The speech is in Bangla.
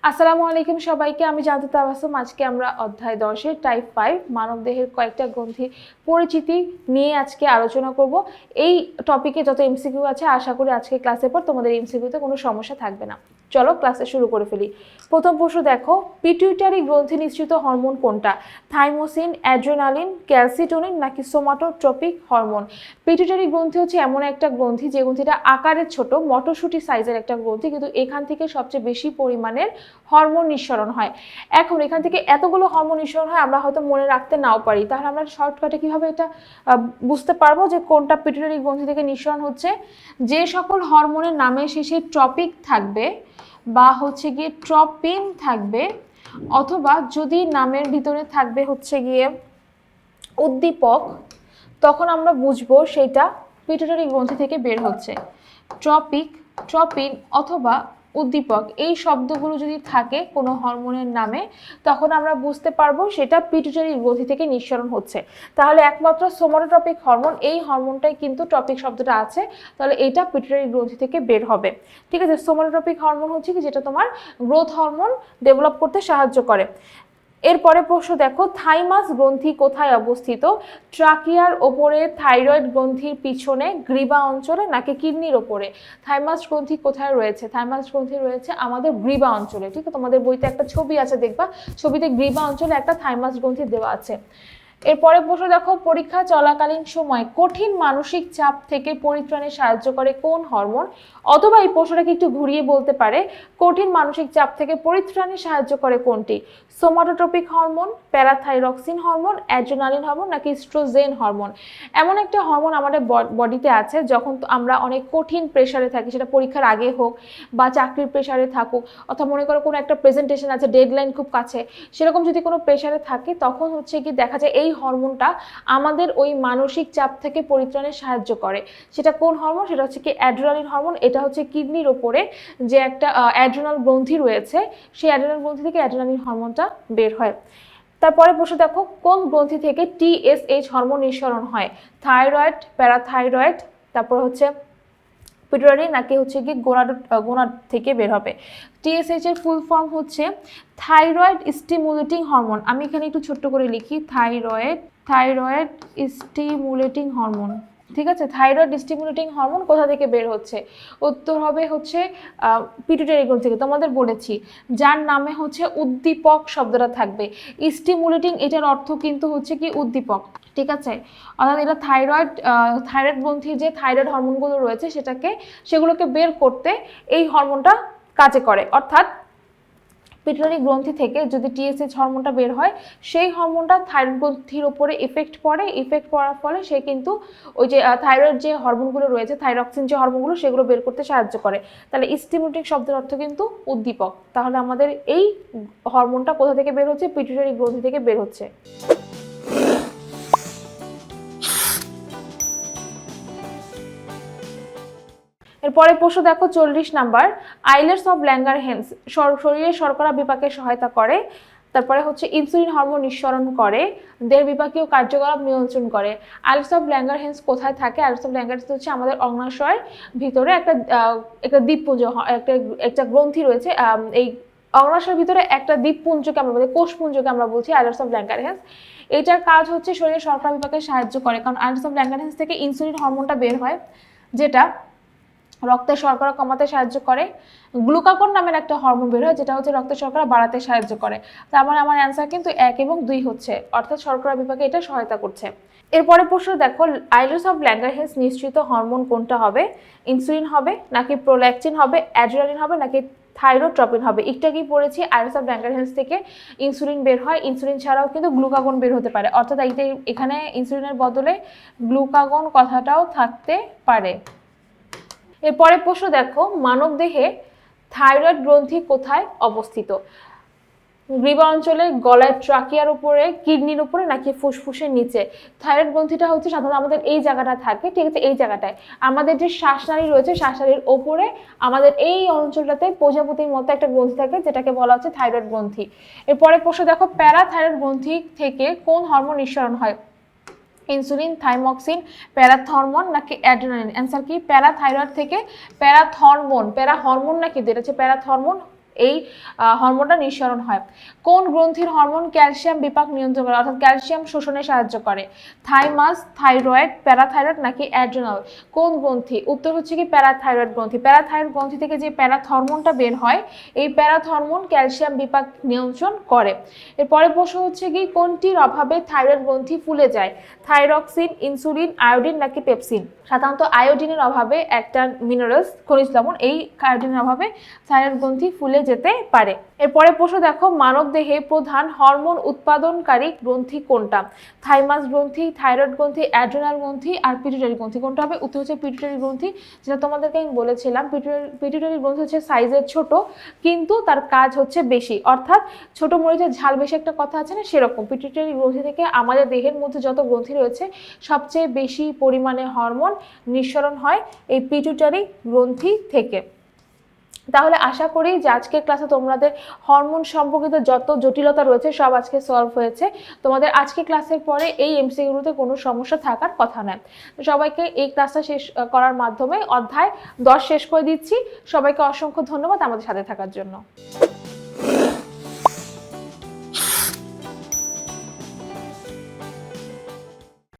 আসসালামু আলাইকুম সবাইকে। আমি জানতে তাবাসসুম। আজকে আমরা অধ্যায় 10 এর টাইপ 5 মানবদেহের কয়েকটা গ্রন্থির পরিচিতি নিয়ে আজকে আলোচনা করব। এই টপিকে যত এমসিকিউ আছে আশা করি আজকে ক্লাসের পর তোমাদের এমসিকিউতে কোনো সমস্যা থাকবে না। চলো ক্লাসে শুরু করে ফেলি। প্রথম প্রশ্ন দেখো, পিটুইটারি গ্রন্থি নিঃসৃত হরমোন কোনটা? থাইমোসিন, অ্যাড্রেনালিন, ক্যালসিটোনিন নাকি সোমাটোট্রপিক হরমোন? পিটুইটারি গ্রন্থি হচ্ছে এমন একটা গ্রন্থি যে গ্রন্থিটা আকারে ছোট, মটরশুঁটি সাইজের একটা গ্রন্থি, কিন্তু এখান থেকে সবচেয়ে বেশি পরিমাণের হরমোন নিঃসরণ হয়। এখন এখান থেকে এতগুলো হরমোন নিঃসরণ হয়, আমরা হয়তো মনে রাখতে নাও পারি। তাহলে আমরা শর্টকাটে কিভাবে এটা বুঝতে পারবো যে কোনটা পিটুইটারি গ্রন্থি থেকে নিঃসরণ হচ্ছে? যে সকল হরমোনের নামে শেষে ট্রপিক থাকবে বা হচ্ছে গিয়ে ট্রপিন থাকবে, অথবা যদি নামের ভিতরে থাকবে হচ্ছে গিয়ে উদ্দীপক, তখন আমরা বুঝবো সেটা পিটুইটারি গ্রন্থি থেকে বের হচ্ছে। ট্রপিক, ট্রপিন অথবা উদ্দীপক এই শব্দগুলো যদি থাকে কোনো হরমোনের নামে, তখন আমরা বুঝতে পারবো সেটা পিটুইটারি গ্রন্থি থেকে নিঃসরণ হচ্ছে। তাহলে একমাত্র সোমাটোট্রপিক হরমোন, এই হরমোনটাই কিন্তু টপিক শব্দটা আছে, তাহলে এটা পিটুইটারি গ্রন্থি থেকে বের হবে। ঠিক আছে, সোমাটোট্রপিক হরমোন হচ্ছে কি, যেটা তোমার গ্রোথ হরমোন ডেভেলপ করতে সাহায্য করে। এরপরে প্রশ্ন দেখো, থাইমাস গ্রন্থি কোথায় অবস্থিত? ট্রাকিয়ার ওপরে, থাইরয়েড গ্রন্থির পিছনে, গ্রীবা অঞ্চলে নাকি কিডনির ওপরে? থাইমাস গ্রন্থি কোথায় রয়েছে? থাইমাস গ্রন্থি রয়েছে আমাদের গ্রীবা অঞ্চলে। ঠিক আছে, তোমাদের বইতে একটা ছবি আছে, দেখবা ছবিতে গ্রীবা অঞ্চলে একটা থাইমাস গ্রন্থি দেওয়া আছে। এরপরে প্রশ্ন দেখো, পরীক্ষা চলাকালীন সময় কঠিন মানসিক চাপ থেকে পরিত্রাণে সাহায্য করে কোন হরমোন? অথবা এই প্রশ্নটাকে একটু ঘুরিয়ে বলতে পারে, কঠিন মানসিক চাপ থেকে পরিত্রাণে সাহায্য করে কোনটি? Somatotropic hormone, parathyroxine hormone, adrenaline hormone নাকি ইস্ট্রোজেন হরমোন? এমন একটা হরমোন আমাদের বডিতে আছে, যখন আমরা অনেক কঠিন প্রেশারে থাকি, সেটা পরীক্ষার আগে হোক বা চাকরির প্রেশারে থাকুক, অথবা মনে করো কোনো একটা প্রেজেন্টেশন আছে, ডেডলাইন খুব কাছে, সেরকম যদি কোনো প্রেশারে থাকে, তখন হচ্ছে কি দেখা যায় এই হরমোনটা আমাদের ওই মানসিক চাপ থেকে পরিত্রাণে সাহায্য করে। সেটা কোন হরমোন? সেটা হচ্ছে কি অ্যাড্রেনালিন হরমোন। এটা হচ্ছে কিডনির ওপরে যে একটা অ্যাড্রেনাল গ্রন্থি রয়েছে, সেই অ্যাড্রেনাল গ্রন্থি থেকে অ্যাড্রেনালিন হরমোনটা বের হয়। তারপরে প্রশ্ন দেখো, কোন গ্রন্থি থেকে টিএসএইচ হরমোন নিঃসরণ হয়? থাইরয়েড, প্যারাথাইরয়েড, তারপর হচ্ছে পিটুইটারি নাকি হচ্ছে কি গোনাড থেকে বের হবে? টিএসএইচ এর ফুল ফর্ম হচ্ছে থাইরয়েড স্টিমুলেটিং হরমোন। আমি এখানে একটু ছোট্ট করে লিখি, থাইরয়েড স্টিমুলেটিং হরমোন। ঠিক আছে, থাইরয়েড স্টিমুলেটিং হরমোন কোথা থেকে বের হচ্ছে? উত্তর হবে হচ্ছে পিটুইটারি গ্রন্থি থেকে। তোমাদের বলেছি যার নামে হচ্ছে উদ্দীপক শব্দটা থাকবে। স্টিমুলেটিং এটার অর্থ কিন্তু হচ্ছে কি উদ্দীপক। ঠিক আছে, অর্থাৎ এটা থাইরয়েড গ্রন্থির যে থাইরয়েড হরমোনগুলো রয়েছে সেগুলোকে বের করতে এই হরমোনটা কাজে করে। অর্থাৎ পিটুইটারি গ্রন্থি থেকে যদি টিএসএইচ হরমোনটা বের হয়, সেই হরমোনটা থাইরয়েড গ্রন্থির উপরে ইফেক্ট পড়ার ফলে সে কিন্তু ওই যে থাইরয়েড যে হরমোনগুলো রয়েছে, থাইরক্সিন যে হরমোনগুলো, সেগুলো বের করতে সাহায্য করে। তাহলে স্টিমুলেটিং শব্দের অর্থ কিন্তু উদ্দীপক। তাহলে আমাদের এই হরমোনটা কোথা থেকে বের হচ্ছে? পিটুইটারি গ্রন্থি থেকে বের হচ্ছে। এরপরে প্রশ্ন দেখো 40 নাম্বার, আইলেটস অফ ল্যাঙ্গারহ্যান্স শরীরের শর্করা বিপাকে সহায়তা করে, তারপরে হচ্ছে ইনসুলিন হরমোন নিঃসরণ করে, দেহ বিপাকীয় কার্যকলাপ নিয়ন্ত্রণ করে। আইলেটস অফ ল্যাঙ্গারহ্যান্স কোথায় থাকে? আইলেটস অফ ল্যাঙ্গারহ্যান্স হচ্ছে আমাদের অগ্ন্যাশয়ের ভিতরে একটা দ্বীপপুঞ্জ, একটা গ্রন্থি রয়েছে। এই অগ্ন্যাশয়ের ভিতরে একটা দ্বীপপুঞ্জকে আমরা বলি, কোষপুঞ্জকে আমরা বলছি আইলেটস অফ ল্যাঙ্গারহ্যান্স। এটার কাজ হচ্ছে শরীরের শর্করা বিপাকে সাহায্য করে, কারণ আইলেটস অফ ল্যাঙ্গারহ্যান্স থেকে ইনসুলিন হরমোনটা বের হয়, যেটা রক্তের শর্করা কমাতে সাহায্য করে। গ্লুকাগন নামের একটা হরমোন বের হয়, যেটা হচ্ছে রক্তের শর্করা বাড়াতে সাহায্য করে। তার মানে আমার অ্যান্সার কিন্তু 1 এবং 2 হচ্ছে, অর্থাৎ শর্করা বিপাকে এটা সহায়তা করছে। এরপরে প্রশ্ন দেখো, আইলেটস অফ ল্যাঙ্গারহ্যান্স নিঃসৃত হরমোন কোনটা হবে? ইনসুলিন হবে নাকি প্রোল্যাকটিন হবে, অ্যাড্রেনালিন হবে নাকি থাইরোট্রপিন হবে? একটা কি পড়েছি, আইলেটস অফ ল্যাঙ্গারহ্যান্স থেকে ইনসুলিন বের হয়। ইনসুলিন ছাড়াও কিন্তু গ্লুকাগন বের হতে পারে, অর্থাৎ এখানে ইনসুলিনের বদলে গ্লুকাগন কথাটাও থাকতে পারে। এরপরে প্রশ্ন দেখো, মানবদেহে থাইরয়েড গ্রন্থি কোথায় অবস্থিত? গ্রীবা অঞ্চলে, গলায়, ট্রাকিয়ার উপরে, কিডনির উপরে নাকি ফুসফুসের নিচে? থাইরয়েড গ্রন্থিটা হচ্ছে সাধারণত আমাদের এই জায়গাটা থাকে। ঠিক আছে, এই জায়গাটায় আমাদের যে শ্বাসনালী রয়েছে, শ্বাসনালীর ওপরে আমাদের এই অঞ্চলটাতে প্রজাপতির মতো একটা গ্রন্থি থাকে, যেটাকে বলা হচ্ছে থাইরয়েড গ্রন্থি। এরপরে প্রশ্ন দেখো, প্যারাথাইরয়েড গ্রন্থি থেকে কোন হরমোন নিঃসরণ হয়? ইনসুলিন, থাইমক্সিন, প্যারাথরমোন নাকি অ্যাড্রেনালিন? অ্যান্সার কি? প্যারাথাইরয়েড থেকে প্যারাথরমোন। প্যারা হরমোন নাকি, এটা হচ্ছে প্যারাথরমোন। এই হরমোনটা নিঃসরণ হয়। কোন গ্রন্থির হরমোন ক্যালসিয়াম বিপাক নিয়ন্ত্রণ করে, অর্থাৎ ক্যালসিয়াম শোষণে সাহায্য করে? থাইমাস, থাইরয়েড, প্যারাথাইরয়েড নাকি অ্যাড্রেনাল? কোন গ্রন্থি? উত্তর হচ্ছে কি প্যারাথাইরয়েড গ্রন্থি। প্যারাথাইরয়েড গ্রন্থি থেকে যে প্যারাথর্মনটা বের হয়, এই প্যারাথর্মন ক্যালসিয়াম বিপাক নিয়ন্ত্রণ করে। এরপরে প্রশ্ন হচ্ছে কি কোনটির অভাবে থাইরয়েড গ্রন্থি ফুলে যায়? থাইরক্সিন, ইনসুলিন, আয়োডিন নাকি পেপসিন? সাধারণত আয়োডিনের অভাবে, একটা মিনারেলস খনিজ লবণ, এই আয়োডিনের অভাবে থাইরয়েড গ্রন্থি ফুলে যেতে পারে। এরপরে প্রশ্ন দেখো, মানব দেহে প্রধান হরমোন উৎপাদনকারী গ্রন্থি কোনটা? থাইমাস গ্রন্থি, থাইরয়েড গ্রন্থি, অ্যাড্রেনাল গ্রন্থি আর পিটুইটারি গ্রন্থি। কোনটা হবে? উত্তর হচ্ছে পিটুইটারি গ্রন্থি, যেটা তোমাদেরকে আমি বলেছিলাম। পিটুইটারি গ্রন্থি হচ্ছে সাইজে ছোট কিন্তু তার কাজ হচ্ছে বেশি, অর্থাৎ ছোট মরিচের ঝাল বেশি একটা কথা আছে না, সেরকম পিটুইটারি গ্রন্থি থেকে আমাদের দেহের মধ্যে যত গ্রন্থি রয়েছে সবচেয়ে বেশি পরিমাণে হরমোন নিঃসরণ হয় এই পিটুইটারি গ্রন্থি থেকে। তাহলে আশা করি যে আজকের ক্লাসে তোমাদের হরমোন সম্পর্কিত যত জটিলতা রয়েছে সব আজকে সলভ হয়েছে। তোমাদের আজকে ক্লাসের পরে এই এমসিকিউতে কোনো সমস্যা থাকার কথা নয়। সবাইকে এই ক্লাসটা শেষ করার মাধ্যমে অধ্যায় 10 শেষ করে দিচ্ছি। সবাইকে অসংখ্য ধন্যবাদ আমাদের সাথে থাকার জন্য।